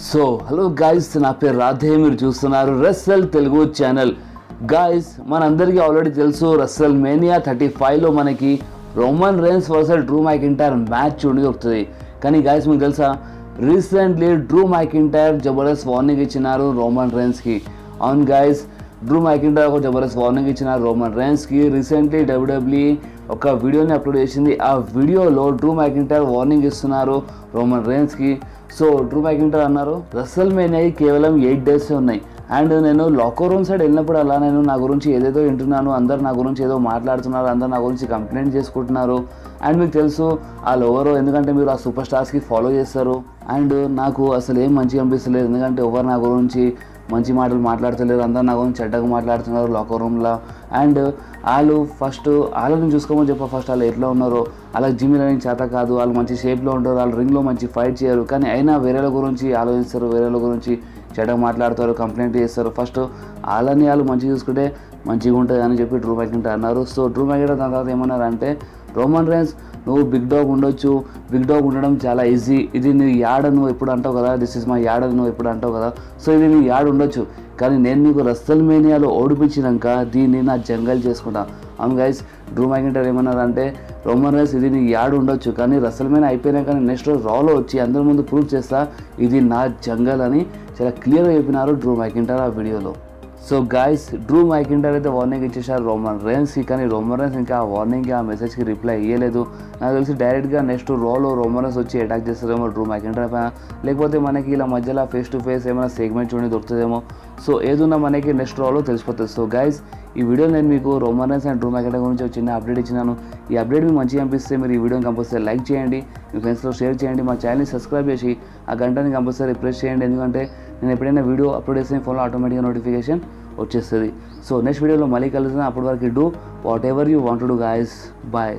So hello guys, నా పేరు రాధే. మీరు చూస్తున్నారు రెస్సల్ తెలుగు ఛానల్. గాయస్, మనందరికీ ఆల్రెడీ తెలుసు రెస్సల్ మేనియా 35లో మనకి Roman rains versus Drew McIntyre match చూడండి దొరుకుతుంది. కానీ గాయస్, మీకు తెలుసా recently Drew McIntyre Jabardasth warning ఇచ్చినారు రోమన్ రేన్స్కి. అవును గాయస్, డ్రూ మ్యాకింటైర్ ఒక జబర్దస్త్ వార్నింగ్ ఇచ్చినారు రోమన్ రేన్స్కి. రీసెంట్లీ WWE ఒక వీడియోని అప్లోడ్ చేసింది. ఆ వీడియోలో డ్రూ మ్యాకింటైర్ వార్నింగ్ ఇస్తున్నారు రోమన్ రేన్స్కి. సో డ్రూ మ్యాకింటైర్ అన్నారు, రెస్సల్ మేనియాకి కేవలం 8 days ఉన్నాయి. అండ్ నేను లాకర్ రూమ్ సైడ్ వెళ్ళినప్పుడు అలా నేను నా గురించి ఏదేదో వింటున్నాను, అందరు నా గురించి ఏదో మాట్లాడుతున్నారు, అందరు నా గురించి కంప్లైంట్ చేసుకుంటున్నారు. అండ్ మీకు తెలుసు వాళ్ళు ఎవరో, ఎందుకంటే మీరు ఆ సూపర్ స్టార్స్కి ఫాలో చేస్తారు. అండ్ నాకు అసలు ఏం మంచిగా అనిపిస్తలేదు, ఎందుకంటే ఎవరు నా గురించి మంచి మాటలు మాట్లాడతలేరు, అందరు నా గురించి చెడ్డగా మాట్లాడుతున్నారు లాకర్ రూమ్లో. అండ్ వాళ్ళు ఫస్ట్ వాళ్ళని చూసుకోమని చెప్ప, ఫస్ట్ వాళ్ళు ఎట్లా ఉన్నారో వాళ్ళకి జిమ్ రన్నింగ్ చేత కాదు, వాళ్ళు మంచి షేప్లో ఉంటారు, వాళ్ళు రింగ్లో మంచి ఫైట్ చేయరు, కానీ అయినా వేరేల గురించి ఆలోచిస్తారు, వేరేల గురించి చెడ్డగా మాట్లాడతారు, కంప్లైంట్ చేస్తారు. ఫస్ట్ వాళ్ళని వాళ్ళు మంచిగా చూసుకుంటే మంచిగా ఉంటుంది అని చెప్పి డ్రూ మ్యాకింటైర్ అన్నారు. సో డ్రూ మ్యాకింటైర్ దాని తర్వాత ఏమన్నారంటే, రోమన్ రేన్స్ నువ్వు బిగ్ డాగ్ ఉండొచ్చు, బిగ్ డాగ్ ఉండడం చాలా ఈజీ, ఇది నీ యాడ్ నువ్వు ఎప్పుడు అంటావు కదా, దిస్ ఇస్ మై యాడ్ నువ్వు ఎప్పుడు అంటావు కదా, సో ఇది నీ యాడ్ ఉండొచ్చు, కానీ నేను నీకు రెస్సల్ మేనియాలో ఓడిపించినాక దీన్ని నా జంగల్ చేసుకుంటా. అవును గైస్, డ్రూ మ్యాకింటైర్ ఏమన్నారంటే, రోమన్ రేన్స్ ఇది నీ యాడ్ ఉండొచ్చు, కానీ రెస్సల్ మేనియా అయిపోయినాక నెక్స్ట్ రోజు రాలో వచ్చి అందరి ముందు ప్రూవ్ చేస్తా ఇది నా జంగల్ అని చాలా క్లియర్గా చెప్పినారు డ్రూ మ్యాకింటైర్ ఆ వీడియోలో. సో గాయస్, డ్రూ మ్యాకింటైర్ అయితే వార్నింగ్ ఇచ్చేసారు రోమన్ రేన్స్కి, కానీ రోమన్ రేన్స్ ఇంకా ఆ వార్నింగ్కి ఆ మెసేజ్కి రిప్లై ఇవ్వలేదు. నాకు తెలిసి డైరెక్ట్గా నెక్స్ట్ రోలో రోమన్ రేన్స్ వచ్చి అటాక్ చేస్తారేమో డ్రూ మ్యాకింటైర్ పైన, లేకపోతే మనకి ఇలా మధ్యలో ఫేస్ టు ఫేస్ ఏమైనా సెగ్మెంట్ చూడండి దొరుకుతుందేమో. సో ఏదున్నా మనకి నెక్స్ట్ రోలో తెలిసిపోతుంది. సో గైస్, ఈ వీడియో నేను మీకు Roman rains and Drew McIntyre గురించి ఒక చిన్న అప్డేట్ ఇచ్చినాను. ఈ అప్డేట్ మీకు మంచిగా అనిపిస్తే మీరు ఈ వీడియోని కంపల్సరీ లైక్ చేయండి, మీ ఫ్రెండ్స్లో షేర్ చేయండి, మా ఛానల్ని సబ్స్క్రైబ్ చేసి ఆ గంటని కంపల్సరీ ప్రెస్ చేయండి, ఎందుకంటే నేను ఎప్పుడైనా వీడియో అప్లోడ్ చేస్తే ఫోన్లో ఆటోమేటిక్గా నోటిఫికేషన్ వచ్చేస్తుంది. సో నెక్స్ట్ వీడియోలో మళ్ళీ కలుద్దాం. అప్పటి వరకు do whatever you want to do guys. Bye.